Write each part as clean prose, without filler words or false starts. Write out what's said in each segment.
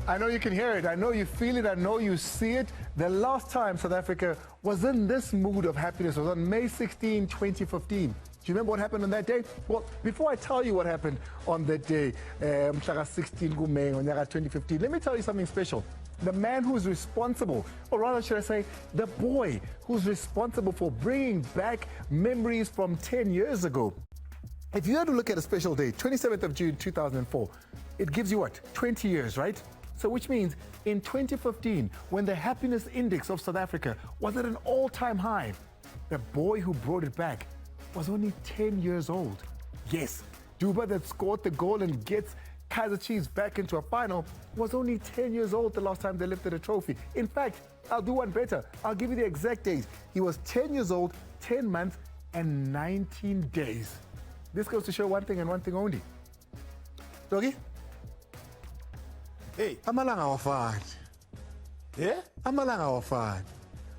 I know you can hear it. I know you feel it. I know you see it. The last time South Africa was in this mood of happiness was on May 16, 2015. Do you remember what happened on that day? Well, before I tell you what happened on that day, 16 May 2015, let me tell you something special. The man who's responsible, or rather should I say, the boy who's responsible for bringing back memories from 10 years ago. If you had to look at a special day, 27th of June 2004, it gives you what? 20 years, right? So which means in 2015, when the happiness index of South Africa was at an all-time high, the boy who brought it back was only 10 years old. Yes, Duba that scored the goal and gets Kaiser Chiefs back into a final was only 10 years old the last time they lifted a trophy. In fact, I'll do one better. I'll give you the exact date. He was 10 years old, 10 months, and 19 days. This goes to show one thing and one thing only. Doggy? Hey. Amalanga awafani. Yeah? Amalanga awafani.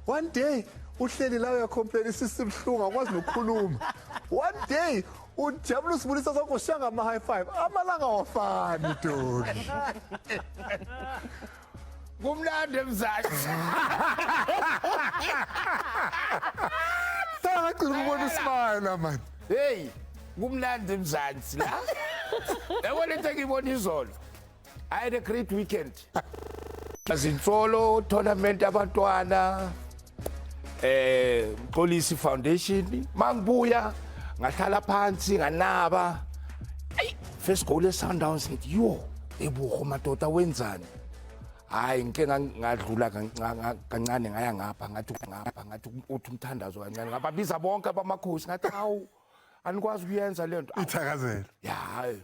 One day, uhleli la uyacomplain isisibhlungu akwazi nokukhuluma. One day, ujabula usibulisa sakho shanga ama high five. Amalanga awafani, dude. Kumnandi emzansi. Ngicela ukubona usmile man. Hey, kumnandi emzansi la. Yabona into engibona izolo. I had a great weekend. Azinhlolo tournament abantwana Police Foundation mangibuya ngahlala phansi nganaba. Hey, first goal eSundowns ngithi yo ebuho madoda wenzani? Hayi ngike ngadlula kancane ngaya ngathi uthi umthandazo kancane ngababiza bonke abamakhosi ngathi hawu anikwazi kuyenza lento. Ithakazela. Yeah.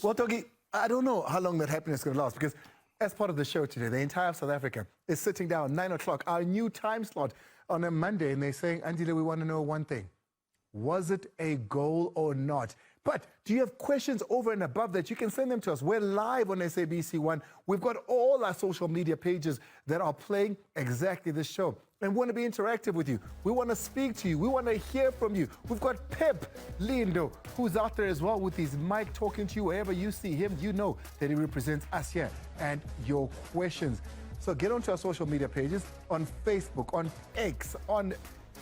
Well, Doggy, I don't know how long that happiness is going to last because as part of the show today, the entire South Africa is sitting down 9 o'clock, our new time slot on a Monday, and they're saying, Andile, we want to know one thing. Was it a goal or not? But do you have questions over and above that? You can send them to us. We're live on SABC1. We've got all our social media pages that are playing exactly this show. And we want to be interactive with you. We want to speak to you. We want to hear from you. We've got Pep Lindo, who's out there as well with his mic talking to you. Wherever you see him, you know that he represents us here and your questions. So get onto our social media pages on Facebook, on X, on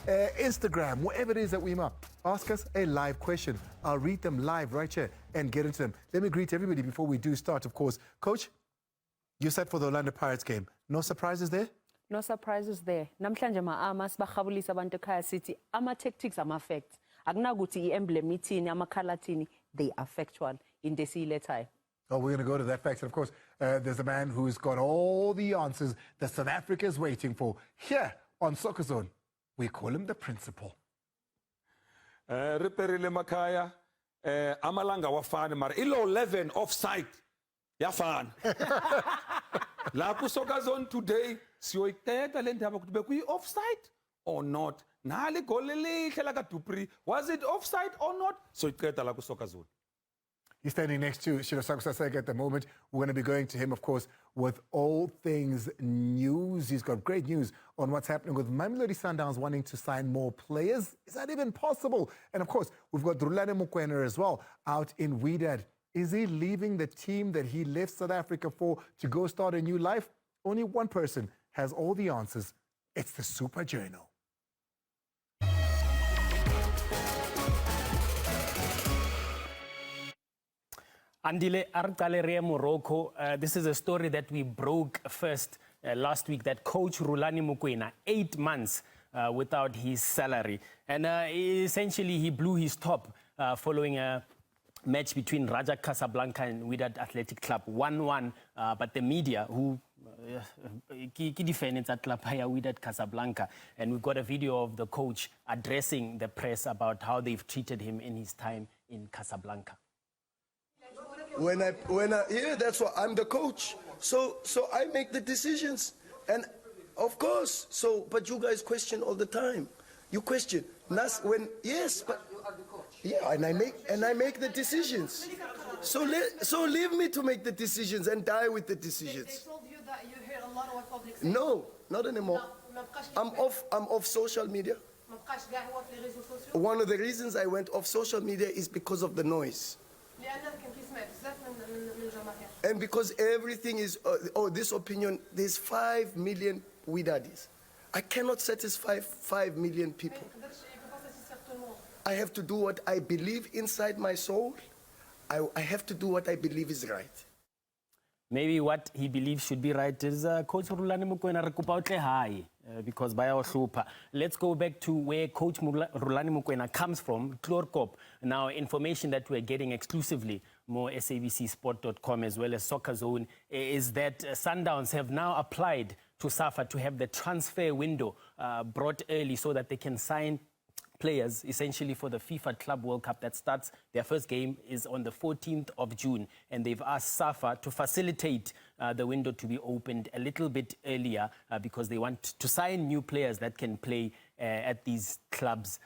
Instagram, wherever it is that we are. Ask us a live question. I'll read them live right here and get into them. Let me greet everybody before we do start, of course. Coach, you're set for the Orlando Pirates game. No surprises there? No surprises there. Namhlanje ama sibakhabulisa abantu ekhaya sithi ama tactics ama facts. Akunakuthi i-emblem ithini ama color thini, they are factual in the silethayo. Oh, we're going to go to that fact. And of course, there's a man who's got all the answers that South Africa is waiting for. Here on Soccer Zone, we call him the principal. Riperile makaya amalanga wafana mara ilo 11 offside yafana. La ku Soccer Zone today siyoyithetha le ndaba ukuthi bekuyi offside or not. Nali goal elihle la ka Dupri, was it offside or not? Siyoyithetha la ku Soccer Zone. He's standing next to Shirosaku Saseke at the moment. We're going to be going to him, of course, with all things news. He's got great news on what's happening with Mamelodi Sundowns wanting to sign more players. Is that even possible? And of course, we've got Rulani as well out in Wydad. Is he leaving the team that he left South Africa for to go start a new life? Only one person has all the answers. It's the Super Journal. Andile Artaleria Morocco, this is a story that we broke first last week, that coach Rulani Mokoena, 8 months without his salary. And essentially he blew his top following a match between Raja Casablanca and Wydad Athletic Club, 1-1. But the media who defended that club by Wydad Casablanca. And we've got a video of the coach addressing the press about how they've treated him in his time in Casablanca. When I that's why I'm the coach. So I make the decisions, and of course. But you guys question all the time. You question. Yes, but yeah, and I make the decisions. So leave me to make the decisions and die with the decisions. They told you that you hear a lot of what public say. No, not anymore. I'm off social media. One of the reasons I went off social media is because of the noise. And because everything is, this opinion, there's 5 million Widadis. I cannot satisfy 5 million people. I have to do what I believe inside my soul. I have to do what I believe is right. Maybe what he believes should be right is Coach Rulani Mokoena re kopa o tle hae, because baya o hlopha. Let's go back to where Coach Rulani Mokoena comes from, Klorkop. Now, information that we're getting exclusively, more sabcsport.com as well as Soccer Zone, is that Sundowns have now applied to SAFA to have the transfer window brought early so that they can sign players essentially for the FIFA Club World Cup that starts. Their first game is on the 14th of June, and they've asked SAFA to facilitate the window to be opened a little bit earlier because they want to sign new players that can play at these clubs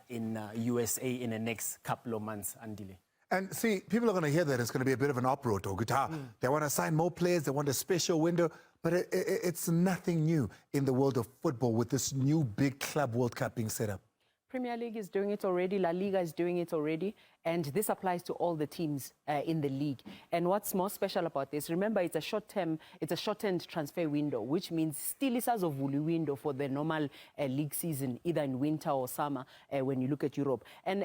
in USA in the next couple of months, Andile. And see, people are going to hear that it's going to be a bit of an uproar to guitar. They want to sign more players, they want a special window, but it's nothing new in the world of football with this new big Club World Cup being set up. Premier League is doing it already, La Liga is doing it already, and this applies to all the teams in the league. And what's more special about this, remember it's a shortened transfer window, which means still is as of window for the normal league season, either in winter or summer when you look at Europe. And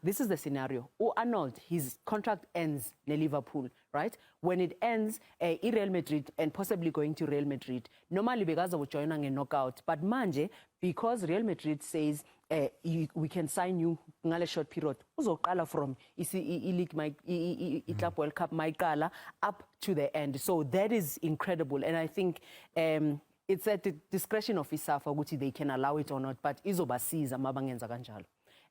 this is the scenario. Arnold, his contract ends in Liverpool, right? When it ends, Real Madrid and possibly going to Real Madrid, normally because of joining a knockout, but manje, because Real Madrid says we can sign you in a short period, from Club World Cup up to the end. So that is incredible, and I think it's at the discretion of SAFA which they can allow it or not, but izobasiza mabangenza kanjalo.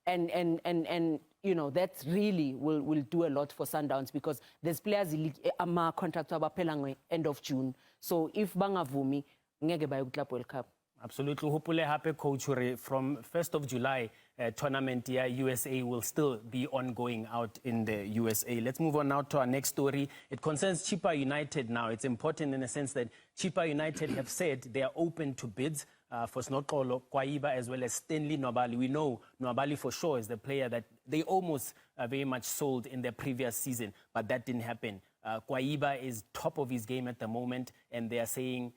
And you know, that really will do a lot for Sundowns because there's players ama contract abaphela end of June. So if bangavumi ngeke baye Club World Cup. Absolutely. Hopefully, happy coach from 1st of July, tournament here, USA will still be ongoing out in the USA. Let's move on now to our next story. It concerns Chippa United now. It's important in the sense that Chippa United have said they are open to bids for Snokolo, Kwaiba, as well as Stanley Nwabali. We know Nwabali for sure is the player that they almost very much sold in their previous season, but that didn't happen. Kwaiba is top of his game at the moment, and they are saying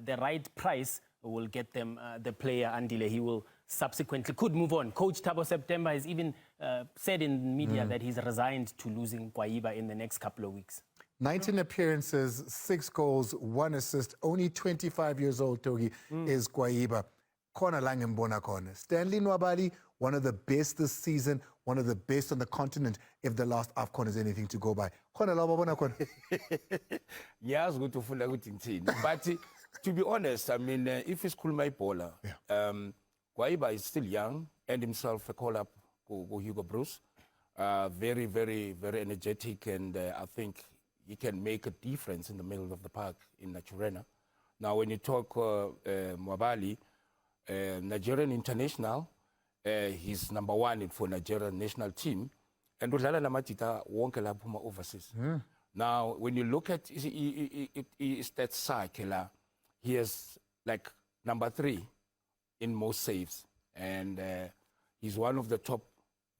the right price will get them the player, Andile. He will subsequently could move on. Coach Thabo September has even said in media that he's resigned to losing Kwaiba in the next couple of weeks. 19 appearances, 6 goals, 1 assist. Only 25 years old, Togi, is Kwaiba. Kona langembona kona. Stanley Nwabali, one of the best this season, one of the best on the continent, if the last AFCON is anything to go by. Kona lababona kona. Yes, good to funda good in But to be honest, I mean, if it's cool my bowler, Kwaiba is still young and himself a call-up go Hugo Bruce. Very, very, very energetic, and I think he can make a difference in the middle of the park in Naturena. Now, when you talk Nwabali, Nigerian international, he's #1 for Nigerian national team, and udlala namatita wonke lapho overseas. Now, when you look at his stats cycle, he is like #3 in most saves, and he's one of the top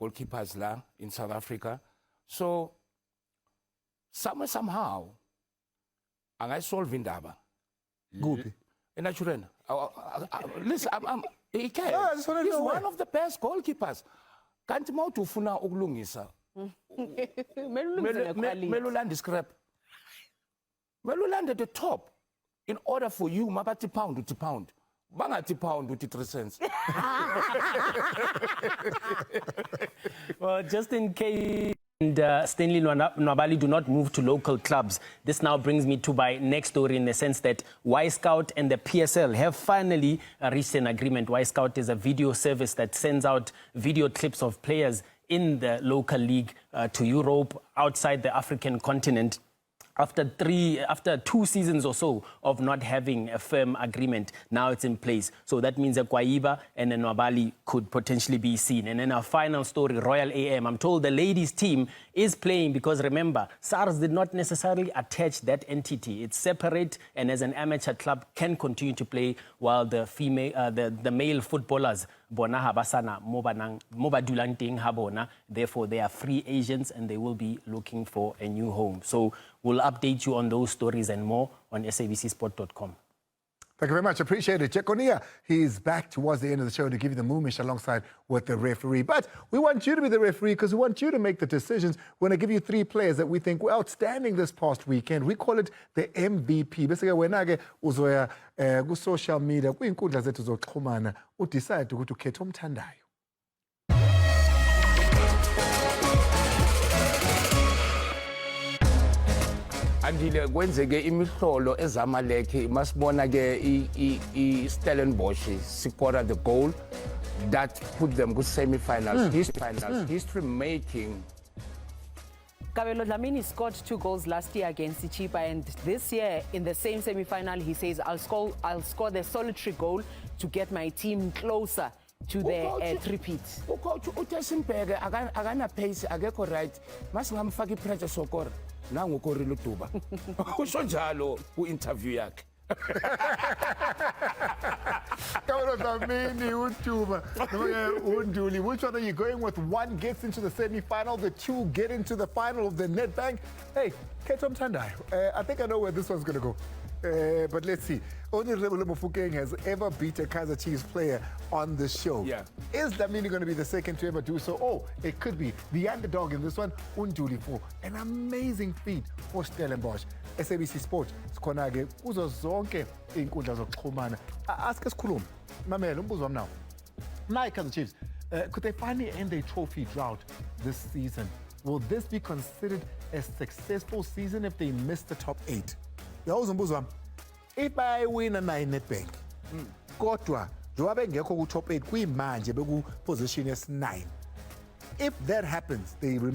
goalkeepers in South Africa. So somehow, I solve indaba. Good. In Naturena. Listen, he can. Yeah, He's one of the best goalkeepers. Can't mount to funa uglungisa. Meluland scrap. Meluland at the top. In order for you, mabati pound to pound. Bangati pound with 3 cents. Well, just in case Stanley Nwabali do not move to local clubs, this now brings me to my next story in the sense that Y-Scout and the PSL have finally reached an agreement. Y-Scout is a video service that sends out video clips of players in the local league to Europe, outside the African continent. After 2 seasons or so of not having a firm agreement, now it's in place. So that means that Kwaiba and Nwabali could potentially be seen. And then our final story, Royal AM. I'm told the ladies team is playing because, remember, SARS did not necessarily attach that entity. It's separate, and as an amateur club can continue to play while the male footballers bona ha ba sana mo ba dulang teng ha bona, therefore they are free agents and they will be looking for a new home. So we'll update you on those stories and more on sabcsport.com. Thank you very much. Appreciate it. Jekonia, he's back towards the end of the show to give you the moomish alongside with the referee. But we want you to be the referee because we want you to make the decisions. We're going to give you 3 players that we think were outstanding this past weekend. We call it the MVP. Basically, wena-ke uzoya ku-social media, kwinkundla zethu zokuxhumana, udecide ukuthi ukhetha omthandayo. Andile kwenzeke imihlolo ezamalekhe masibona ke Stellenbosch scored the goal that put them to semi-finals. History making. Kabelo Dlamini scored 2 goals last year against Chippa, and this year in the same semi-final he says I'll score the solitary goal to get my team closer to the three-peat. Coach uTesimbeke akana pace akekho right. Masingamfaka ipressure sokora. Nangu korilo tuba. Usho njalo ku-interview yakhe. Kabelo Dlamini, uTuba, Unduli. Which one are you going with? 1 gets into the semi-final, the 2 get into the final of the Nedbank. Hey, khetha omthandayo. I think I know where this one's going to go. But let's see. Only Rebelo Mofokeng has ever beat a Kaizer Chiefs player on the show. Yeah. Is Dlamini going to be the second to ever do so? Oh, it could be. The underdog in this one, Unduli, for an amazing feat for Stellenbosch. SABC Sport, sikhona-ke kuzo zonke iy'nkundla zokuxhumana. Ask us khuluma. Mamela, umbuzo wami now. My Kaizer Chiefs, could they finally end their trophy drought this season? Will this be considered a successful season if they miss the top 8? Yawuza umbuzo wami. If I win a 9 Nedbank, kodwa njengoba bengekho ku-top 8 kuyimanje beku-position yes 9. If that happens, they remain